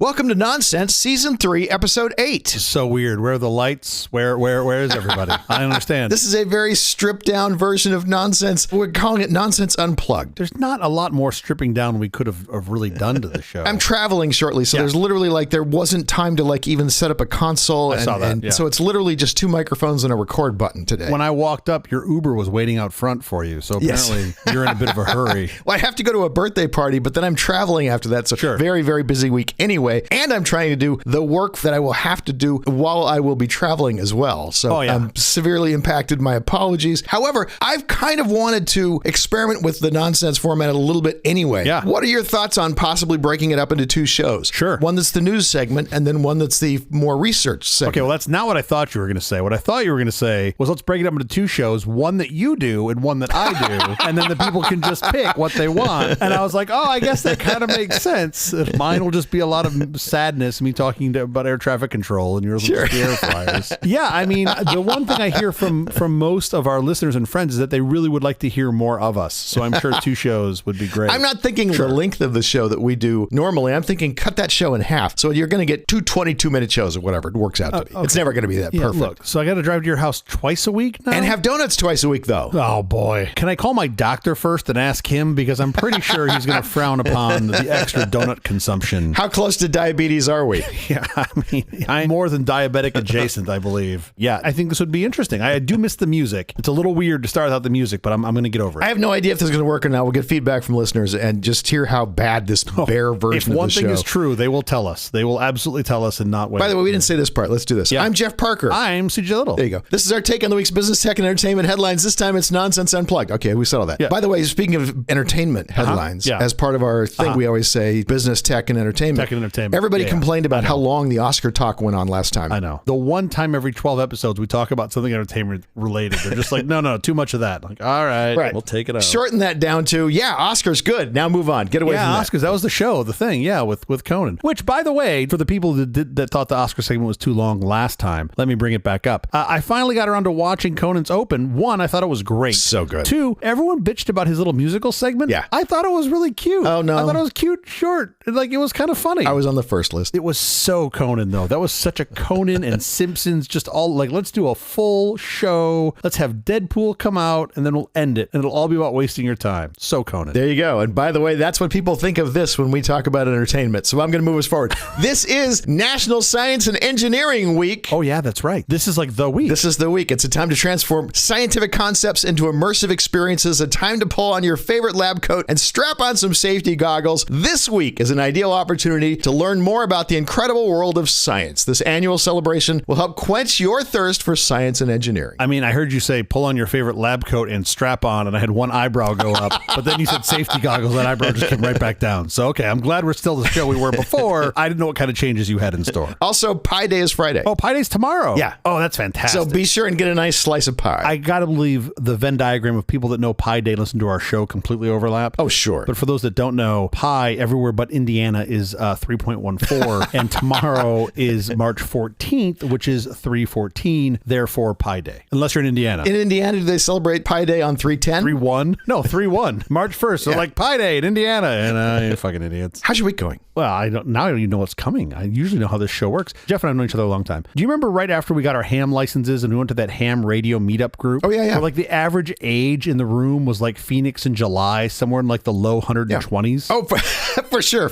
Welcome to Nonsense, Season 3, Episode 8. It's so weird. Where are the lights? Where is everybody? I don't understand. This is a very stripped-down version of Nonsense. We're calling it Nonsense Unplugged. There's not a lot more stripping down we could have really done to the show. I'm traveling shortly, so there's literally there wasn't time to even set up a console. I saw that. So it's literally just two microphones and a record button today. When I walked up, your Uber was waiting out front for you, so apparently you're in a bit of a hurry. Well, I have to go to a birthday party, but then I'm traveling after that, so very, very busy week anyway. And I'm trying to do the work that I will have to do while I will be traveling as well. So I'm severely impacted. My apologies. However, I've kind of wanted to experiment with the Nonsense format a little bit anyway. Yeah. What are your thoughts on possibly breaking it up into two shows? Sure. One that's the news segment and then one that's the more research segment. Okay, well, that's not what I thought you were going to say. What I thought you were going to say was let's break it up into two shows, one that you do and one that I do, and then the people can just pick what they want. And I was like, oh, I guess that kind of makes sense. Mine will just be a lot of sadness, me talking about air traffic control, and yours will just be air flyers. Yeah, I mean, the one thing I hear from most of our listeners and friends is that they really would like to hear more of us. So I'm sure two shows would be great. I'm not thinking the length of the show that we do normally. I'm thinking cut that show in half. So you're going to get two 22-minute shows or whatever it works out to be. Okay. It's never going to be that perfect. Look, so I got to drive to your house twice a week now? And have donuts twice a week, though. Oh, boy. Can I call my doctor first and ask him? Because I'm pretty sure he's going to frown upon the extra donut consumption. How close to diabetes are we? Yeah, I mean, I'm more than diabetic adjacent, I believe. Yeah, I think this would be interesting. I do miss the music. It's a little weird to start without the music, but I'm going to get over it. I have no idea if this is going to work or not. We'll get feedback from listeners and just hear how bad this bare version of the show. If one thing is true, they will tell us. They will absolutely tell us and not wait. By the way, we didn't say this part. Let's do this. Yeah. I'm Jeff Parker. I'm CJ Little. There you go. This is our take on the week's business, tech, and entertainment headlines. This time it's Nonsense Unplugged. Okay, we settled that. Yeah. By the way, speaking of entertainment headlines, as part of our thing, we always say business, tech, and entertainment. Tech and entertainment. Everybody complained about how long the Oscar talk went on last time. I know. The one time every 12 episodes we talk about something entertainment related. They're just like, no, too much of that. Like, all right, we'll take it out. Shorten that down to, Oscar's good. Now move on. Get away from that. Oscars. That was the show, the thing. Yeah, with Conan. Which, by the way, for the people that thought the Oscar segment was too long last time, let me bring it back up. I finally got around to watching Conan's Open. One, I thought it was great. So good. Two, everyone bitched about his little musical segment. Yeah. I thought it was really cute. Oh, no. I thought it was cute, short. It was kind of funny. I was on the first list. It was so Conan, though. That was such a Conan and Simpsons, just all let's do a full show. Let's have Deadpool come out and then we'll end it. And it'll all be about wasting your time. So Conan. There you go. And by the way, that's what people think of this when we talk about entertainment. So I'm going to move us forward. This is National Science and Engineering Week. Oh, yeah, that's right. This is like the week. This is the week. It's a time to transform scientific concepts into immersive experiences, a time to pull on your favorite lab coat and strap on some safety goggles. This week is an ideal opportunity to learn more about the incredible world of science. This annual celebration will help quench your thirst for science and engineering. I mean, I heard you say pull on your favorite lab coat and strap on, and I had one eyebrow go up, but then you said safety goggles, that eyebrow just came right back down. So, okay, I'm glad we're still the show we were before. I didn't know what kind of changes you had in store. Also, Pie Day is Friday. Oh, Pie Day's tomorrow. Yeah. Oh, that's fantastic. So be sure and get a nice slice of pie. I gotta believe the Venn diagram of people that know Pie Day listen to our show completely overlap. Oh, sure. But for those that don't know, Pi everywhere but Indiana is 3.14, and tomorrow is March 14th, which is 3/14, therefore Pi Day. Unless you're in Indiana. In Indiana, do they celebrate Pi Day on 3/10? 3/1? No, 3/1. March 1st. So like Pi Day in Indiana, and you fucking idiots. How's your week going? Well, I don't even know what's coming. I usually know how this show works. Jeff and I have known each other a long time. Do you remember right after we got our ham licenses and we went to that ham radio meetup group? Oh, yeah. Where like the average age in the room was like Phoenix in July, somewhere in like the low 120s. Yeah. Oh, for sure.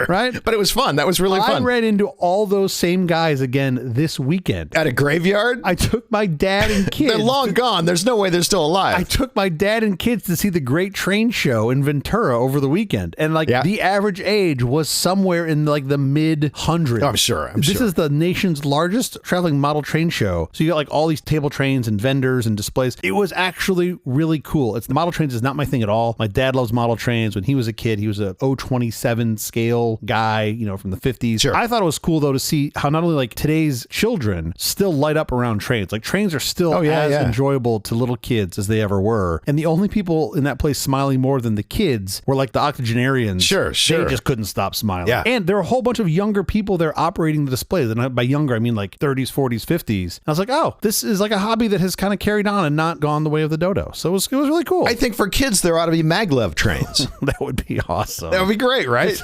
Right? But it was fun. That was really fun. I ran into all those same guys again this weekend. At a graveyard? I took my dad and kids. They're long gone. There's no way they're still alive. I took my dad and kids to see the Great Train Show in Ventura over the weekend. And the average age was somewhere in like the mid hundreds. Oh, I'm sure. This is the nation's largest traveling model train show. So you got like all these table trains and vendors and displays. It was actually really cool. The model trains is not my thing at all. My dad loves model trains. When he was a kid, he was a 027 scale guy, from the 50s. Sure. I thought it was cool though to see how not only like today's children still light up around trains. Like trains are still as enjoyable to little kids as they ever were. And the only people in that place smiling more than the kids were like the octogenarians. Sure. They just couldn't stop smiling. Yeah. And there were a whole bunch of younger people there operating the displays. And by younger, I mean like 30s, 40s, 50s. I was like, oh, this is like a hobby that has kind of carried on and not gone the way of the dodo. So it was really cool. I think for kids, there ought to be maglev trains. That would be awesome. That would be great, right?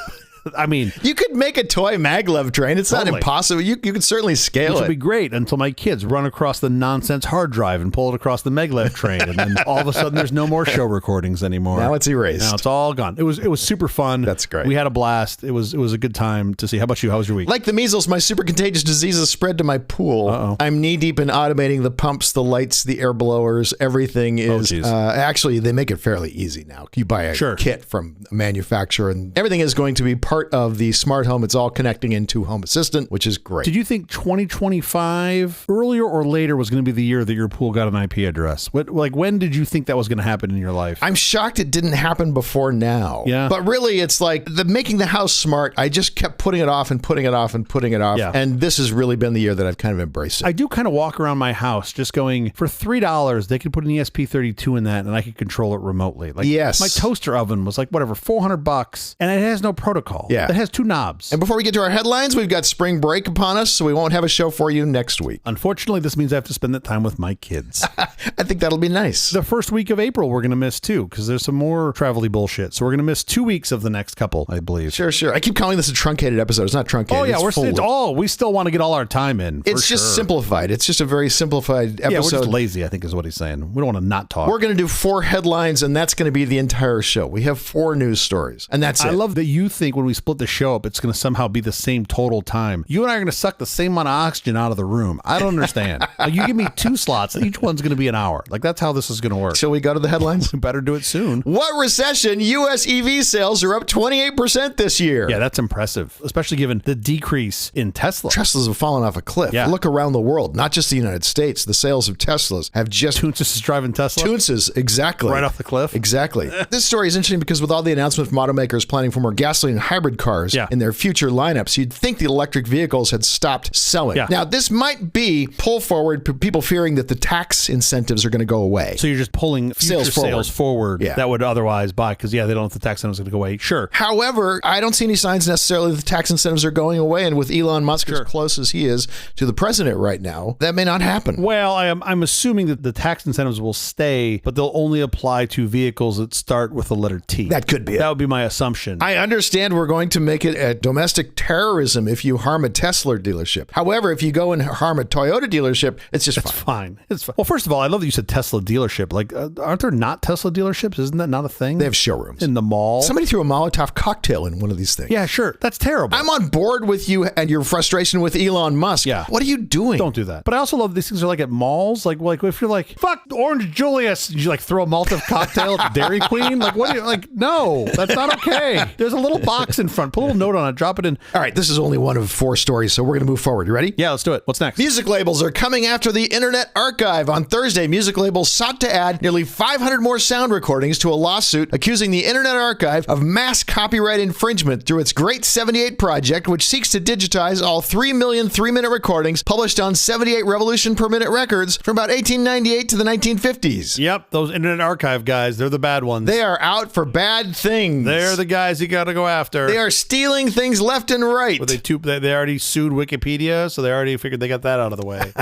I mean, you could make a toy maglev train. It's not impossible. You could certainly scale it. Which would be great until my kids run across the nonsense hard drive and pull it across the maglev train, and then all of a sudden there's no more show recordings anymore. Now it's erased. Now it's all gone. It was super fun. That's great. We had a blast. It was a good time to see. How about you? How was your week? Like the measles, my super contagious diseases spread to my pool. Uh-oh. I'm knee deep in automating the pumps, the lights, the air blowers. Everything is actually they make it fairly easy now. You buy a kit from a manufacturer, and everything is going to be part of the smart home. It's all connecting into Home Assistant, which is great. Did you think 2025 earlier or later was going to be the year that your pool got an IP address? When did you think that was going to happen in your life? I'm shocked it didn't happen before now. Yeah. But really, it's like making the house smart. I just kept putting it off and putting it off and putting it off. Yeah. And this has really been the year that I've kind of embraced it. I do kind of walk around my house just going, for $3, they could put an ESP32 in that and I could control it remotely. Like, yes. My toaster oven was like, whatever, $400, and it has no protocol. Yeah. It has 2 knobs. And before we get to our headlines, we've got spring break upon us, so we won't have a show for you next week. Unfortunately, this means I have to spend that time with my kids. I think that'll be nice. The first week of April, we're going to miss too, because there's some more travel-y bullshit. So we're going to miss 2 weeks of the next couple, I believe. Sure. I keep calling this a truncated episode. It's not truncated. Oh, yeah. We still want to get all our time in. It's just simplified. It's just a very simplified episode. Yeah, we're just lazy, I think is what he's saying. We don't want to not talk. We're going to do 4 headlines, and that's going to be the entire show. We have 4 news stories, and that's it. I love that you think when we split the show up, it's going to somehow be the same total time. You and I are going to suck the same amount of oxygen out of the room. I don't understand. You give me 2 slots, each one's going to be an hour. Like, that's how this is going to work. Shall we go to the headlines? We better do it soon. What recession? U.S. EV sales are up 28% this year. Yeah, that's impressive, especially given the decrease in Tesla. Teslas have fallen off a cliff. Yeah. Look around the world, not just the United States. The sales of Teslas have just... Toonces is driving Tesla? Toonces, exactly. Right off the cliff? Exactly. This story is interesting because with all the announcements from automakers planning for more gasoline and hybrid cars in their future lineups, you'd think the electric vehicles had stopped selling. Yeah. Now, this might be pull forward, people fearing that the tax incentives are going to go away. So you're just pulling future sales forward that would otherwise buy because, they don't know if the tax incentives are going to go away. Sure. However, I don't see any signs necessarily that the tax incentives are going away. And with Elon Musk as close as he is to the president right now, that may not happen. Well, I'm assuming that the tax incentives will stay, but they'll only apply to vehicles that start with the letter T. That could be it. That would be my assumption. I understand we're going to make it a domestic terrorism if you harm a Tesla dealership. However, if you go and harm a Toyota dealership, it's just fine. It's fine. Well, first of all, I love that you said Tesla dealership. Like, aren't there not Tesla dealerships? Isn't that not a thing? They have showrooms. In the mall? Somebody threw a Molotov cocktail in one of these things. Yeah, sure. That's terrible. I'm on board with you and your frustration with Elon Musk. Yeah. What are you doing? Don't do that. But I also love these things are like at malls. Like if you're like, fuck Orange Julius, you like throw a Molotov cocktail at Dairy Queen. Like, what are you like? No, that's not okay. There's a little box in front. Put a little note on it. Drop it in. All right. This is only one of 4 stories, so we're going to move forward. You ready? Yeah, let's do it. What's next? Music labels are coming after the Internet Archive. On Thursday, music labels sought to add nearly 500 more sound recordings to a lawsuit accusing the Internet Archive of mass copyright infringement through its Great 78 project, which seeks to digitize all 3 million 3-minute recordings published on 78 revolution per minute records from about 1898 to the 1950s. Yep, those Internet Archive guys, they're the bad ones. They are out for bad things. They're the guys you got to go after. They are stealing things left and right. Well, they already sued Wikipedia, so they already figured they got that out of the way.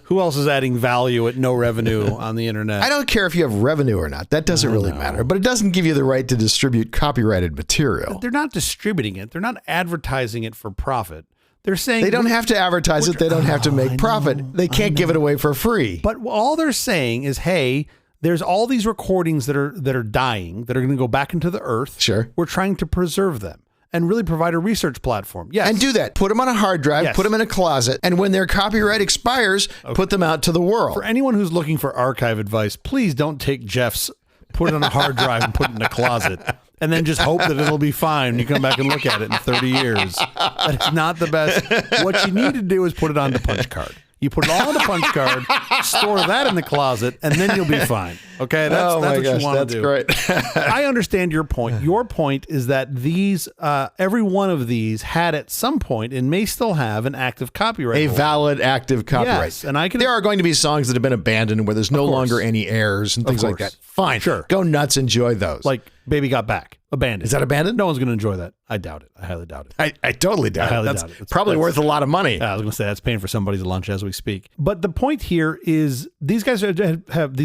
Who else is adding value at no revenue on the internet? I don't care if you have revenue or not. That doesn't really matter. But it doesn't give you the right to distribute copyrighted material. They're not distributing it. They're not advertising it for profit. They're saying they don't have to advertise it. They don't have to make profit. They can't give it away for free. But all they're saying is, hey, there's all these recordings that are dying, that are going to go back into the earth. Sure. We're trying to preserve them and really provide a research platform. Yes. And do that. Put them on a hard drive, put them in a closet, and when their copyright expires, put them out to the world. For anyone who's looking for archive advice, please don't take Jeff's, put it on a hard drive and put it in a closet. And then just hope that it'll be fine when you come back and look at it in 30 years. That's not the best. What you need to do is put it on the punch card. You put it all on the punch card, store that in the closet, and then you'll be fine. Okay, that's what you want to do. That's great. I understand your point. Your point is that these, every one of these had at some point and may still have an active copyright. A valid active copyright. Yes, and there are going to be songs that have been abandoned where there's no longer any errors and things like that. Fine. Sure. Go nuts. Enjoy those. Like Baby Got Back. Abandoned. Is that abandoned? No one's going to enjoy that. I doubt it. I highly doubt it. I totally doubt it. That's probably worth a lot of money. I was going to say that's paying for somebody's lunch as we speak. But the point here is these guys have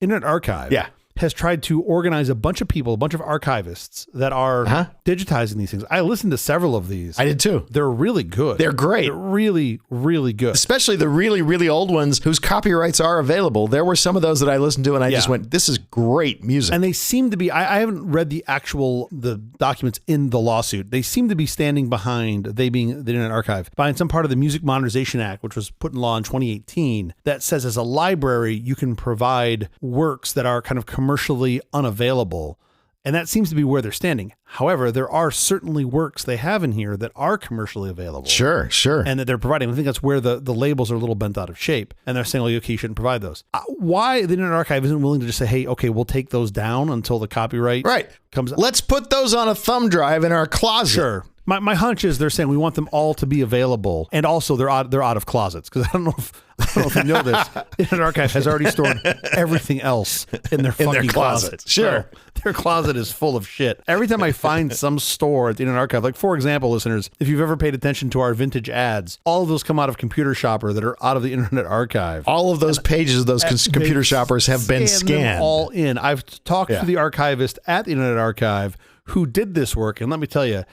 Internet Archive. Yeah. has tried to organize a bunch of people, a bunch of archivists that are digitizing these things. I listened to several of these. I did too. They're really good. They're great. They're really, really good. Especially the really, really old ones whose copyrights are available. There were some of those that I listened to and I just went, this is great music. And they seem to be, I haven't read the documents in the lawsuit. They seem to be standing behind, they being the Internet Archive, behind some part of the Music Modernization Act, which was put in law in 2018, that says as a library, you can provide works that are kind of commercially unavailable. And that seems to be where they're standing. However, there are certainly works they have in here that are commercially available. Sure. And that they're providing. I think that's where the labels are a little bent out of shape. And they're saying, okay, you shouldn't provide those. Why the Internet Archive isn't willing to just say, hey, okay, we'll take those down until the copyright comes out. Let's put those on a thumb drive in our closet. Sure. My hunch is they're saying we want them all to be available, and also they're out of closets, because I don't know if you know this. Internet Archive has already stored everything else in their fucking closet. Sure, so their closet is full of shit. Every time I find some store at the Internet Archive, like for example, listeners, if you've ever paid attention to our vintage ads, all of those come out of Computer Shopper that are out of the Internet Archive. All of those pages of those Computer Shoppers have been scanned. Them all in. I've talked to the archivist at the Internet Archive who did this work, and let me tell you.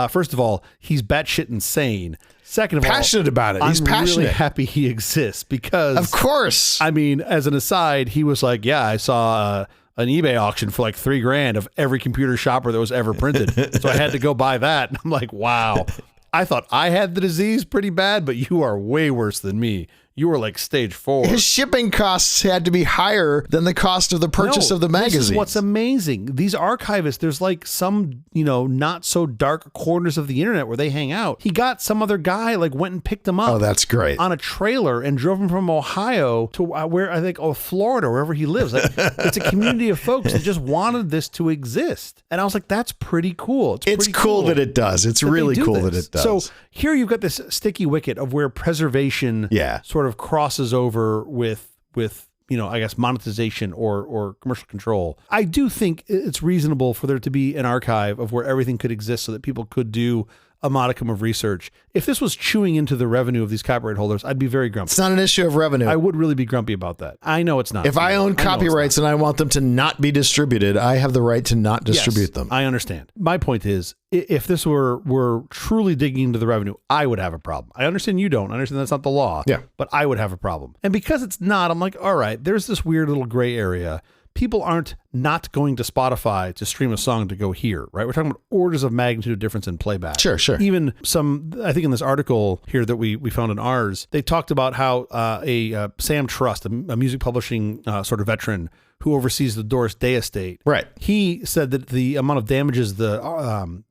First of all, he's batshit insane. Second of all, passionate about it. He's passionate. Really happy he exists because, of course. I mean, as an aside, he was like, "Yeah, I saw an eBay auction for like $3,000 of every Computer Shopper that was ever printed, so I had to go buy that." And I'm like, "Wow, I thought I had the disease pretty bad, but you are way worse than me. You were like stage 4. His shipping costs had to be higher than the cost of the purchase of the magazine. This is what's amazing. These archivists, there's like some, not so dark corners of the internet where they hang out. He got some other guy went and picked him up. Oh, that's great. On a trailer and drove him from Ohio to where I think, Florida, wherever he lives. It's a community of folks that just wanted this to exist. And I was like, that's pretty cool. It's cool that it does. It's really cool that it does. So here you've got this sticky wicket of where preservation sort of crosses over with I guess monetization or commercial control. I do think it's reasonable for there to be an archive of where everything could exist so that people could do a modicum of research. If this was chewing into the revenue of these copyright holders, I'd be very grumpy. It's not an issue of revenue. I would really be grumpy about that. I know it's not. If I own copyrights and I want them to not be distributed, I have the right to not distribute them. I understand. My point is, if this were truly digging into the revenue, I would have a problem. I understand you don't. I understand that's not the law. Yeah. But I would have a problem. And because it's not, I'm like, all right, there's this weird little gray area. People aren't not going to Spotify to stream a song to go here, right? We're talking about orders of magnitude difference in playback. Sure. Even I think in this article here that we found in ours, they talked about how Sam Trust, a music publishing sort of veteran who oversees the Doris Day estate. Right. He said that the amount of damages the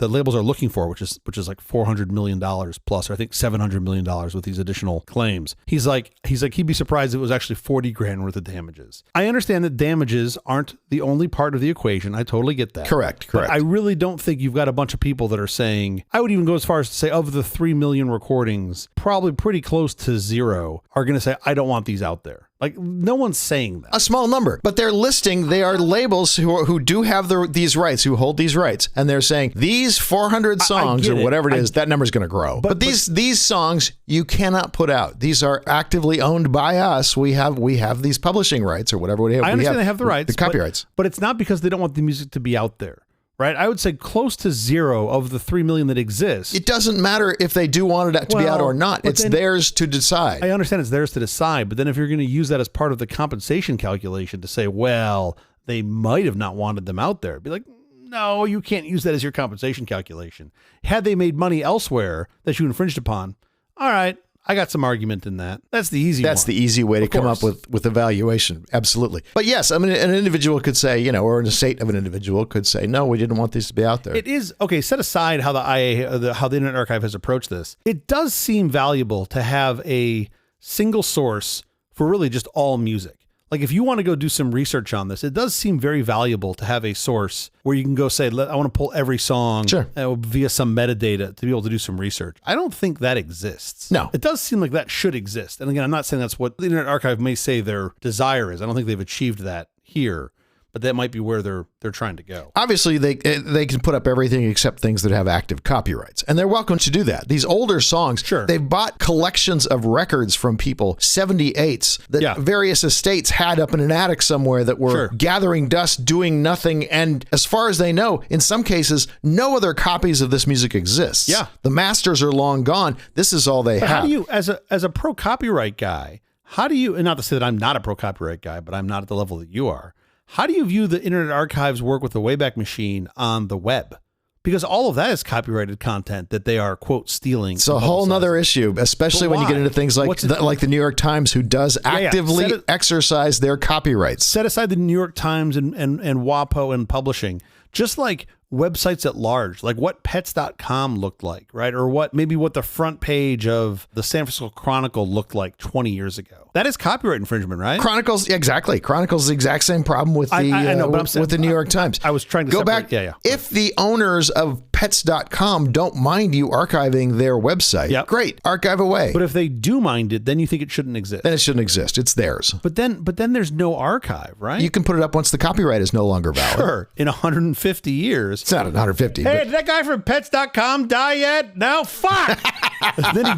labels are looking for, which is like $400 million plus, or I think $700 million with these additional claims. He's like he'd be surprised if it was actually $40,000 worth of damages. I understand that damages aren't the only part of the equation. I totally get that. Correct. But I really don't think you've got a bunch of people that are saying, I would even go as far as to say of the 3 million recordings, probably pretty close to zero are going to say, I don't want these out there. Like, no one's saying that. A small number, but they're listing, they are labels who do have these rights, who hold these rights. And they're saying these 400 songs or whatever it is, that number is going to grow. But these songs you cannot put out. These are actively owned by us. We have these publishing rights or whatever. I understand they have the rights. The copyrights. But it's not because they don't want the music to be out there. Right? I would say close to zero of the 3 million that exist. It doesn't matter if they do want it to be out or not. It's theirs to decide. I understand it's theirs to decide, but then if you're going to use that as part of the compensation calculation to say, well, they might have not wanted them out there, it'd be like, no, you can't use that as your compensation calculation. Had they made money elsewhere that you infringed upon, all right, I got some argument in that. That's the easy That's the easy way to come up with evaluation. Absolutely. But yes, I mean, an individual could say, or an estate of an individual could say, no, we didn't want these to be out there. It is, okay, set aside how how the Internet Archive has approached this. It does seem valuable to have a single source for really just all music. Like if you want to go do some research on this, it does seem very valuable to have a source where you can go say, I want to pull every song via some metadata to be able to do some research. I don't think that exists. No. It does seem like that should exist. And again, I'm not saying that's what the Internet Archive may say their desire is. I don't think they've achieved that here. but that might be where they're trying to go. Obviously, they can put up everything except things that have active copyrights, and they're welcome to do that. These older songs, sure, they've bought collections of records from people, 78s that various estates had up in an attic somewhere that were gathering dust, doing nothing, and as far as they know, in some cases, no other copies of this music exists. Yeah, the masters are long gone. This is all they have. How do you, as a pro copyright guy? How do you, and not to say that I'm not a pro copyright guy, but I'm not at the level that you are. How do you view the Internet Archive's work with the Wayback Machine on the web? Because all of that is copyrighted content that they are, quote, stealing. It's a whole nother issue, especially when you get into things like the New York Times, who does actively exercise their copyrights. Set aside the New York Times and WAPO and publishing, just like websites at large, like what pets.com looked like, right? Or what the front page of the San Francisco Chronicle looked like 20 years ago. That is copyright infringement, right? Chronicles, exactly. Chronicles, the exact same problem with the New York Times. I was trying to go back. If the owners of pets.com don't mind you archiving their website, great, archive away. But if they do mind it, then you think it shouldn't exist. Then it shouldn't exist. It's theirs. But then there's no archive, right? You can put it up once the copyright is no longer valid. Sure. In 150 years. It's not 150. Hey, did that guy from pets.com die yet? No, fuck.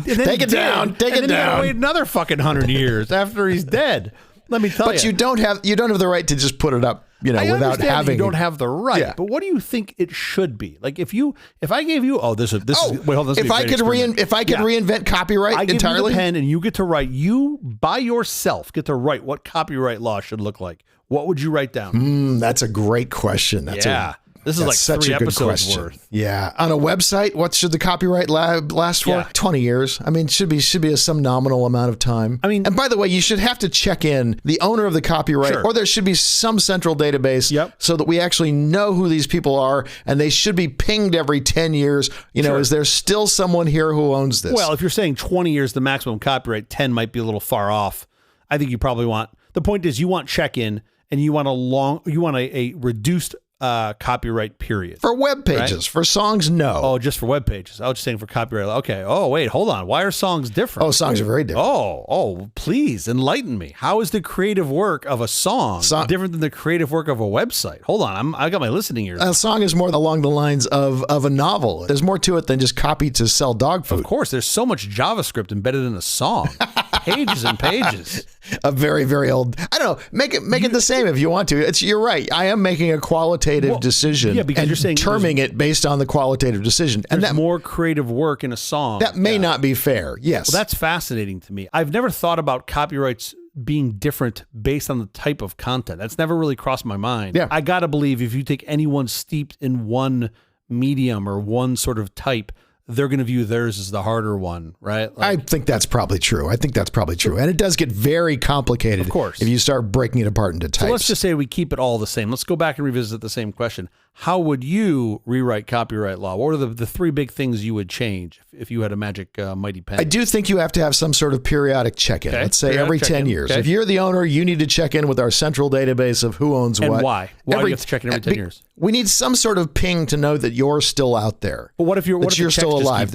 Take it down. You gotta wait another fucking 100 years after he's dead. Let me tell you. But you don't have the right to just put it up, without having. You don't have the right. Yeah. But what do you think it should be? Like if I gave you, if I could reinvent copyright entirely, give you the pen and you get to write, you by yourself get to write what copyright law should look like. What would you write down? That's a great question. This is like such 3 a good episodes question. worth. Yeah. On a website, what should the copyright last for? 20 years. I mean, should be some nominal amount of time. I mean, and by the way, you should have to check in the owner of the copyright, or there should be some central database so that we actually know who these people are, and they should be pinged every 10 years. Is there still someone here who owns this? Well, if you're saying 20 years, the maximum copyright, 10 might be a little far off. I think you probably the point is you want check-in and you want a reduced copyright period. For web pages, right? For songs, no. Oh, just for web pages. I was just saying for copyright. Okay. Oh, wait, hold on. Why are songs different? Oh, songs are very different. Oh, please enlighten me. How is the creative work of a song different than the creative work of a website? Hold on. I got my listening ears. A song is more along the lines of a novel. There's more to it than just copy to sell dog food. Of course, there's so much JavaScript embedded in a song. Pages and pages. A very, very old. I don't know. Make it the same if you want to. You're right. I am making a qualitative decision. Yeah, because you're saying terming it based on the qualitative decision, and that more creative work in a song. That may not be fair. Yes. Well, that's fascinating to me. I've never thought about copyrights being different based on the type of content. That's never really crossed my mind. Yeah. I gotta believe if you take anyone steeped in one medium or one sort of type, they're going to view theirs as the harder one, right? I think that's probably true. And it does get very complicated, of course, if you start breaking it apart into types. So let's just say we keep it all the same. Let's go back and revisit the same question. How would you rewrite copyright law? What are the 3 big things you would change if you had a magic mighty pen? I do think you have to have some sort of periodic check-in. Okay. Let's say every 10 years. Okay. If you're the owner, you need to check in with our central database of who owns what. And why? Why do you have to check in every 10 years? We need some sort of ping to know that you're still out there. But what if you're still alive?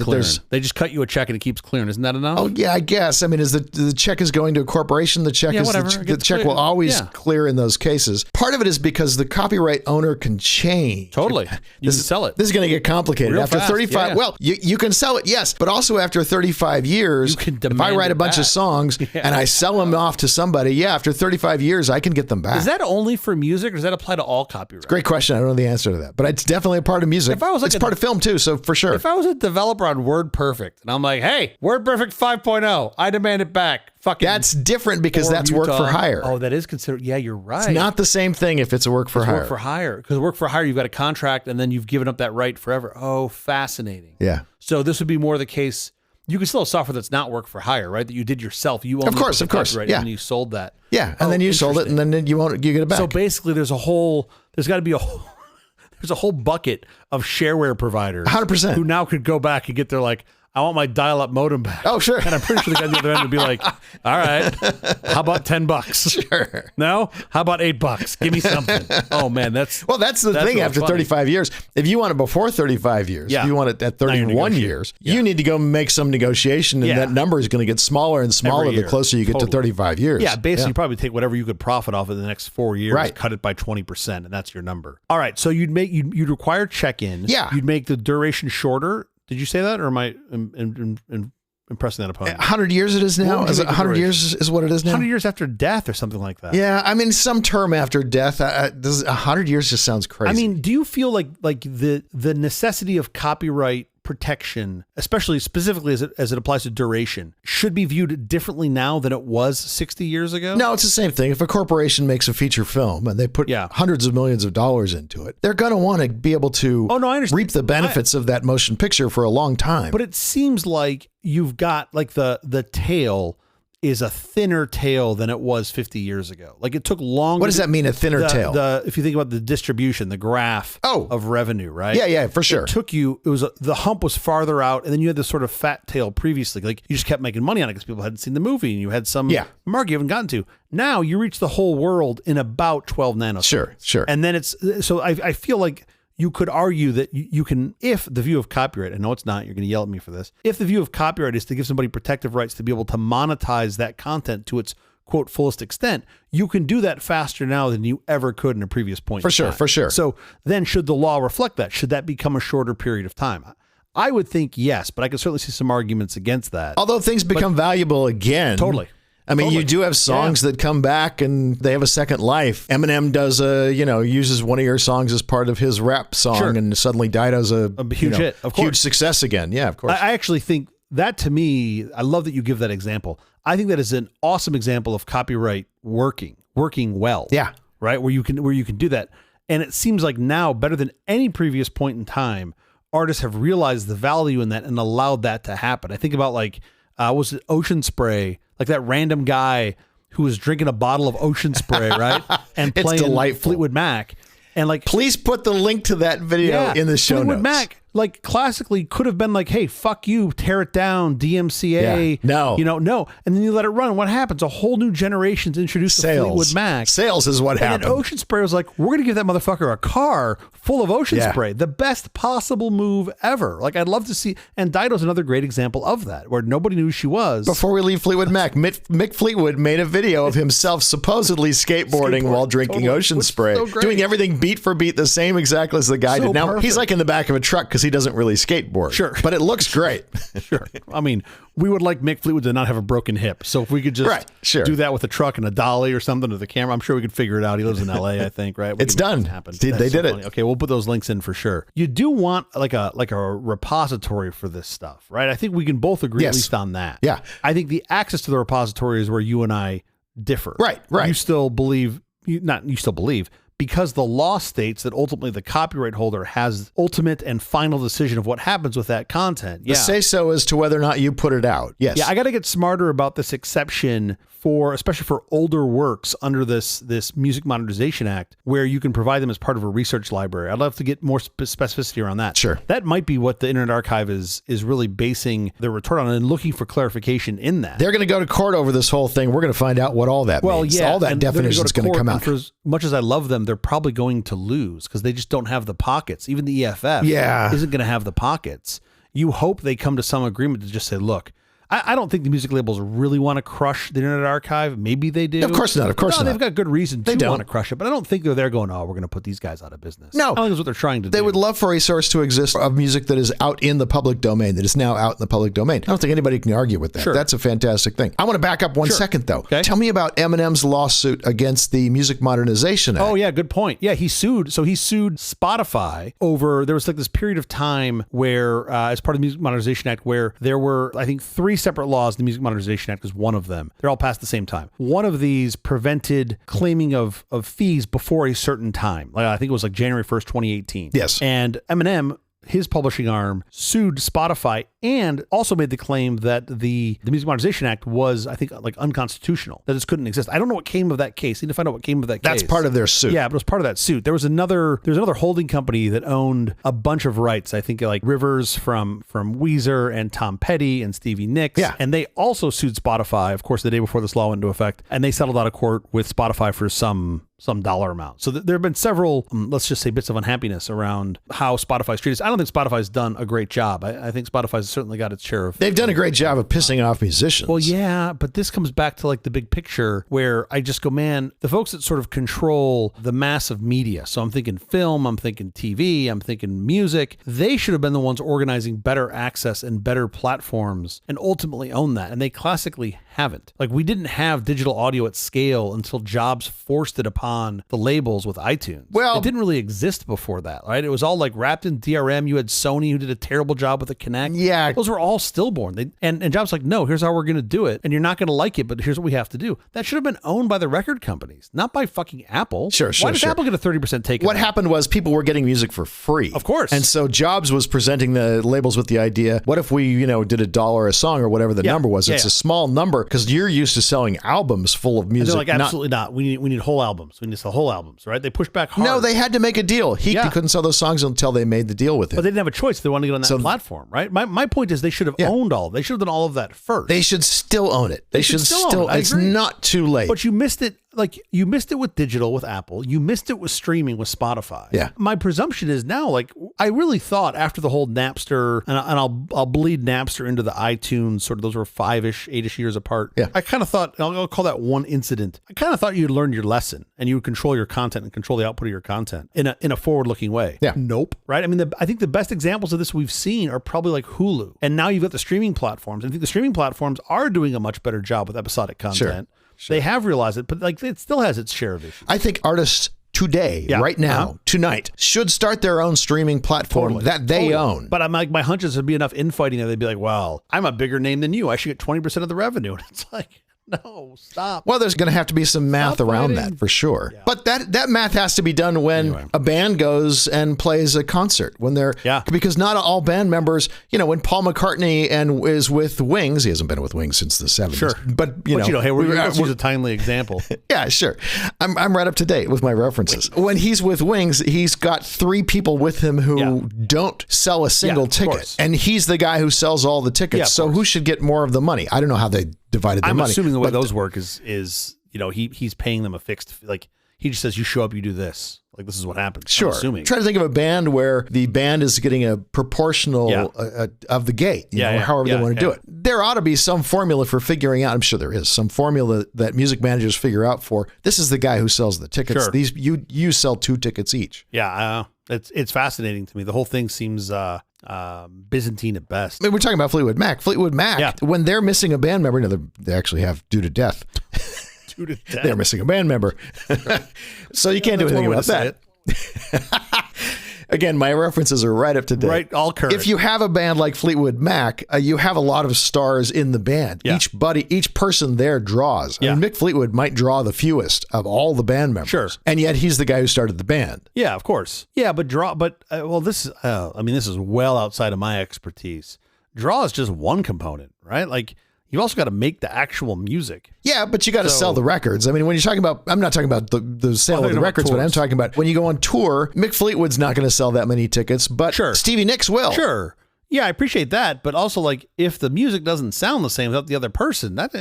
They just cut you a check and it keeps clearing. Isn't that enough? Oh yeah, I guess. I mean, is the check is going to a corporation? The check the check will always clear in those cases. Part of it is because the copyright owner can change. Totally. You can sell it. This is going to get complicated. Real after fast, 35, yeah. Well, you can sell it, yes, but also after 35 years, if I write a bunch of songs and I sell them off to somebody, after 35 years, I can get them back. Is that only for music or does that apply to all copyright? Great question. I don't know the answer to that, but it's definitely a part of music. It's part of film too, so for sure. If I was a developer on WordPerfect and I'm like, hey, WordPerfect 5.0, I demand it back. That's different because that's work for hire. Oh, that is considered. Yeah, you're right. It's not the same thing if it's a work for hire. Work for hire. Because work for hire, you've got a contract and then you've given up that right forever. Oh, fascinating. Yeah. So this would be more the case. You can still have software that's not work for hire, right? That you did yourself. You own of course. Right? Yeah. And you sold that. Yeah. And then you sold it and then you get it back. So basically there's got to be there's a whole bucket of shareware providers 100% who now could go back and get their I want my dial-up modem back. Oh, sure. And I'm pretty sure the guy on the other end would be like, all right, how about $10? Sure. No? How about $8? Give me something. Oh, man, that's the thing really after funny. 35 years. If you want it before 35 years, if you want it at 31 years, you need to go make some negotiation, and that number is going to get smaller and smaller the closer you get to 35 years. Yeah, basically you probably take whatever you could profit off in the next 4 years, cut it by 20%, and that's your number. All right, so you'd require check-in. Yeah. You'd make the duration shorter. Did you say that, or am I impressing that upon you? 100 years it is now? 100 years is what it is now? 100 years after death or something like that. Yeah, I mean, some term after death. 100 years just sounds crazy. I mean, do you feel like the necessity of copyright protection, especially specifically as it applies to duration, should be viewed differently now than it was 60 years ago? No, it's the same thing. If a corporation makes a feature film and they put hundreds of millions of dollars into it, they're going to want to be able to reap the benefits of that motion picture for a long time. But it seems like you've got like the tail is a thinner tail than it was 50 years ago. Like it took longer. What does that mean, a thinner tail? If you think about the distribution, the graph of revenue, right? Yeah, for sure. The hump was farther out, and then you had this sort of fat tail previously. Like you just kept making money on it because people hadn't seen the movie, and you had some mark you haven't gotten to. Now you reach the whole world in about 12 nanoseconds. Sure. And then I feel like you could argue that you can, if the view of copyright, I know it's not, you're going to yell at me for this, if the view of copyright is to give somebody protective rights to be able to monetize that content to its, quote, fullest extent, you can do that faster now than you ever could in a previous point. For sure. So then should the law reflect that? Should that become a shorter period of time? I would think yes, but I can certainly see some arguments against that. Although things become valuable again. Totally. I mean, you do have songs that come back and they have a second life. Eminem does uses one of your songs as part of his rap song, and suddenly Dido's a huge hit, of course, huge success again. Yeah, of course. I actually think that, to me, I love that you give that example. I think that is an awesome example of copyright working well. Yeah. Right. Where you can do that. And it seems like now, better than any previous point in time, artists have realized the value in that and allowed that to happen. I think about was it Ocean Spray? Like that random guy who was drinking a bottle of Ocean Spray, right? And playing Fleetwood Mac. And please put the link to that video in the show Fleetwood notes. Mac, classically could have been like, hey, fuck you, tear it down, DMCA. Yeah. No. And then you let it run. What happens? A whole new generation's introduced to Fleetwood Mac. Sales is what happened. And Ocean Spray was like, we're going to give that motherfucker a car full of Ocean Spray. The best possible move ever. I'd love to see. And Dido's another great example of that, where nobody knew who she was. Before we leave Fleetwood Mac, Mick Fleetwood made a video of himself supposedly skateboarding while drinking Ocean Spray. So doing everything beat for beat the same exactly as the guy did. Now, he's in the back of a truck because he doesn't really skateboard. Sure. But it looks great. Sure. I mean, we would like Mick Fleetwood to not have a broken hip. So if we could just do that with a truck and a dolly or something to the camera, I'm sure we could figure it out. He lives in LA, I think, right? It's done. They did it. Okay, we'll put those links in for sure. You do want like a repository for this stuff, right? I think we can both agree at least on that. Yeah. I think the access to the repository is where you and I differ. Right. You still believe, because the law states that ultimately the copyright holder has ultimate and final decision of what happens with that content. The say-so as to whether or not you put it out. Yes. Yeah, I got to get smarter about this exception especially for older works under this Music Modernization Act, where you can provide them as part of a research library. I'd love to get more specificity around that. Sure. That might be what the Internet Archive is really basing their retort on and looking for clarification in that. They're going to go to court over this whole thing. We're going to find out what all that means. All that definition is going to come out. For as much as I love them, they're probably going to lose because they just don't have the pockets. Even the EFF isn't going to have the pockets. You hope they come to some agreement to just say, look, I don't think the music labels really want to crush the Internet Archive. Maybe they do. Of course not. They've got good reason to want to crush it, but I don't think they're there going, we're going to put these guys out of business. No. I don't think that's what they're trying to do. They would love for a source to exist of music that is out in the public domain, that is now out in the public domain. I don't think anybody can argue with that. Sure. That's a fantastic thing. I want to back up one second, though. Okay. Tell me about Eminem's lawsuit against the Music Modernization Act. Oh, yeah, good point. Yeah, he sued Spotify over, there was this period of time where, as part of the Music Modernization Act, where there were, I think, 3 separate laws. The Music Modernization Act is one of them. They're all passed at the same time. One of these prevented claiming of fees before a certain time. I think it was January 1st, 2018. Yes. And Eminem his publishing arm sued Spotify and also made the claim that the Music Modernization Act was, I think, like unconstitutional, that this couldn't exist. I don't know what came of that case. I need to find out what came of that case. That's part of their suit. Yeah, but it was part of that suit. There was another holding company that owned a bunch of rights. I think like Rivers from Weezer and Tom Petty and Stevie Nicks. Yeah. And they also sued Spotify, of course, the day before this law went into effect. And they settled out of court with Spotify for some dollar amount. So there have been several, let's just say, bits of unhappiness around how Spotify's treated us. I don't think Spotify's done a great job. I think Spotify's certainly got its share of... They've done a great job of pissing off musicians. Well, yeah, but this comes back to like the big picture where I just go, man, the folks that sort of control the mass of media. So I'm thinking film, I'm thinking TV, I'm thinking music. They should have been the ones organizing better access and better platforms and ultimately own that. And they classically haven't. Like, we didn't have digital audio at scale until Jobs forced it upon the labels with iTunes. Well, it didn't really exist before that, right? It was all like wrapped in DRM. You had Sony, who did a terrible job with the Kinect. Yeah. Those were all stillborn. And Jobs like, no, here's how we're going to do it. And you're not going to like it, but here's what we have to do. That should have been owned by the record companies, not by fucking Apple. Sure. Why does Apple get a 30% take? What happened was people were getting music for free. Of course. And so Jobs was presenting the labels with the idea, what if we, did $1 a song or whatever the number was? It's a small number because you're used to selling albums full of music. And they're like, absolutely not. We need whole albums. We need to sell whole albums, right? They pushed back hard. No, they had to make a deal. He couldn't sell those songs until they made the deal with him. But they didn't have a choice. They wanted to get on that platform, right? My point is they should have owned all. They should have done all of that first. They should still own it. They should still own it. It's not too late. But you missed it. Like, you missed it with digital with Apple. You missed it with streaming with Spotify. Yeah. My presumption is now, like, I really thought after the whole Napster, and I'll bleed Napster into the iTunes, sort of, those were 5-ish, 8-ish years apart. Yeah. I kind of thought, I'll call that one incident. I kind of thought you'd learned your lesson and you would control your content and control the output of your content in a forward-looking way. Yeah. Nope. Right? I mean, I think the best examples of this we've seen are probably like Hulu. And now you've got the streaming platforms. I think the streaming platforms are doing a much better job with episodic content. Sure. They have realized it, but like it still has its share of issues. I think artists today, right now, tonight, should start their own streaming platform that they own. But I'm like, my hunch is there'd be enough infighting there. They'd be like, well, I'm a bigger name than you. I should get 20% of the revenue. And it's like, no, stop. Well, there's going to have to be some math around that for sure. Yeah. But that math has to be done when a band goes and plays a concert. When they're because not all band members, when Paul McCartney is with Wings, he hasn't been with Wings since the 70s. Sure. But hey, let's use a timely example. Yeah, sure. I'm right up to date with my references. When he's with Wings, he's got 3 people with him who don't sell a single ticket. And he's the guy who sells all the tickets. So who should get more of the money? I don't know how they divided their money. I'm assuming the way those work is he's paying them a fixed, like, he just says, you show up, you do this. Like, this is what happens. Sure. I'm assuming. Try to think of a band where the band is getting a proportional of the gate, however they want to do it. There ought to be some formula for figuring out. I'm sure there is some formula that music managers figure out for. This is the guy who sells the tickets. Sure. You sell 2 tickets each. Yeah, it's fascinating to me. The whole thing seems Byzantine at best. I mean, we're talking about Fleetwood Mac. Fleetwood Mac, when they're missing a band member, they actually have due to death. They're missing a band member. So you can't do anything about that. Again, my references are right up to date. Right, all current. If you have a band like Fleetwood Mac, you have a lot of stars in the band. Yeah. Each person there draws. I mean, Mick Fleetwood might draw the fewest of all the band members. Sure. And yet he's the guy who started the band. Yeah, of course. Yeah, but this is well outside of my expertise. Draw is just one component, right? Like, you've also got to make the actual music. Yeah, but you got to sell the records. I mean, when you're talking about, I'm not talking about the sale of the records, but I'm talking about when you go on tour, Mick Fleetwood's not going to sell that many tickets, but Stevie Nicks will. Sure. Yeah, I appreciate that. But also, like, if the music doesn't sound the same without the other person, that